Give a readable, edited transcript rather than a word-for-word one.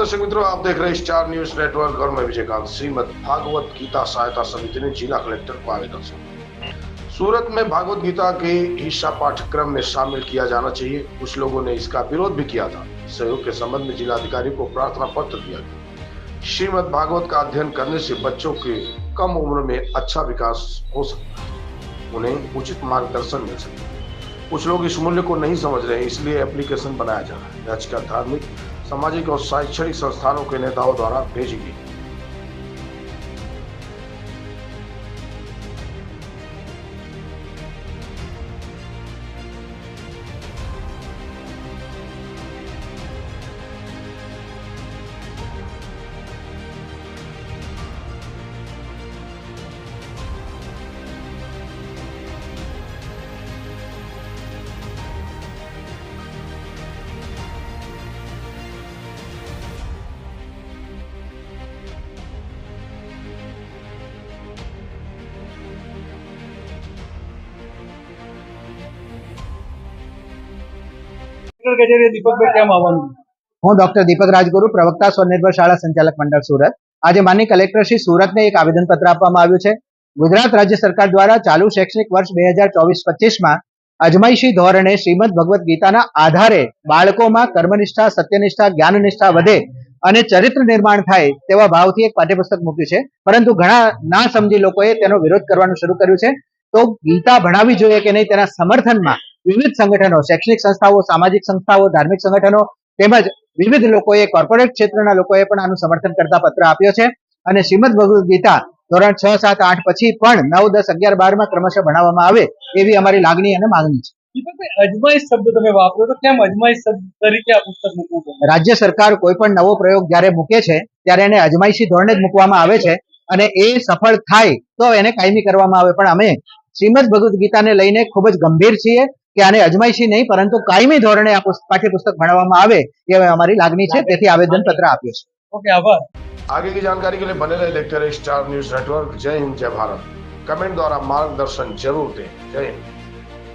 दर्शक मित्रों, आप देख रहे हैं स्टार न्यूज नेटवर्क और मैं विजयकांत। श्रीमद भागवत गीता सहायता समिति ने जिला कलेक्टर को आवेदन सौंपा। सूरत में भागवत गीता के हिस्सा पाठ्यक्रम में शामिल किया जाना चाहिए। कुछ लोगों ने इसका विरोध भी किया था। सहयोग के संबंध में जिलाधिकारी को प्रार्थना पत्र दिया गया। श्रीमद भागवत का अध्ययन करने से बच्चों के कम उम्र में अच्छा विकास हो सकता है, उन्हें उचित मार्गदर्शन मिल सकता है। कुछ लोग इस मूल्य को नहीं समझ रहे हैं, इसलिए एप्लीकेशन बनाया जा रहा है। याचिका धार्मिक, सामाजिक और शैक्षणिक संस्थानों के नेताओं द्वारा भेजी गई। દીપકભાઈ કેમ આવવાનું? હું ડોક્ટર દીપક રાજગુરુ, પ્રવક્તા સ્વનિર્ભર શાળા સંચાલક મંડળ સુરત. આજે માનનીય કલેક્ટર શ્રી સુરતને એક આવેદનપત્ર આપવામાં આવ્યું છે. ગુજરાત રાજ્ય સરકાર દ્વારા ચાલુ શૈક્ષણિક વર્ષ 2024-25માં અજમાયશી ધોરણે શ્રીમદ ભગવદ્ ગીતાના આધારે બાળકોમાં કર્મનિષ્ઠા, સત્યનિષ્ઠા, જ્ઞાનનિષ્ઠા વધે અને ચરિત્ર નિર્માણ થાય તેવા ભાવથી એક પાઠ્યપુસ્તક મૂક્યું છે. પરંતુ ઘણા ના સમજી લોકોએ તેનો વિરોધ કરવાનું શરૂ કર્યું છે. તો ગીતા ભણાવવી જોઈએ કે નહીં તેના સમર્થનમાં વિવિધ સંગઠનો, શૈક્ષણિક સંસ્થાઓ, સામાજિક સંસ્થાઓ, ધાર્મિક સંગઠનો તેમજ વિવિધ લોકોએ, કોર્પોરેટ ક્ષેત્રના લોકોએ પણ આનું સમર્થન કરતા પત્ર આપ્યો છે. અને શ્રીમદ ભગવદ્ ગીતા ધોરણ 6, 7, 8 પછી પણ 9, 10, 11, 12માં ક્રમશઃ ભણાવવામાં આવે એવી અમારી લાગણી અને માંગણી છે. દીપકભાઈ, અજમાઈશ શબ્દ તમે વાપરો તો કેમ અજમાઈશ શબ્દ તરીકે આ પુસ્તક મૂકવું? રાજ્ય સરકાર કોઈ પણ નવો પ્રયોગ જ્યારે મૂકે છે ત્યારે એને અજમાયશી ધોરણે જ મૂકવામાં આવે છે અને એ સફળ થાય તો એને કાયમી કરવામાં આવે. પણ અમે શ્રીમદ ભગવદ્ ગીતાને લઈને ખૂબ જ ગંભીર છીએ કે આને અજમાયશી નહીં પરંતુ કાયમી ધોરણે આ પાઠ્યપુસ્તક ભણાવવામાં આવે એ અમારી લાગણી છે. તેથી આવેદન પત્ર આપ્યું છે. ઓકે, આભાર. आगे की जानकारी के लिए बने रहे देखते रहे स्टार न्यूज नेटवर्क। जय हिंद, जय भारत। कमेंट द्वारा मार्गदर्शन जरूर दें। जय हिंद।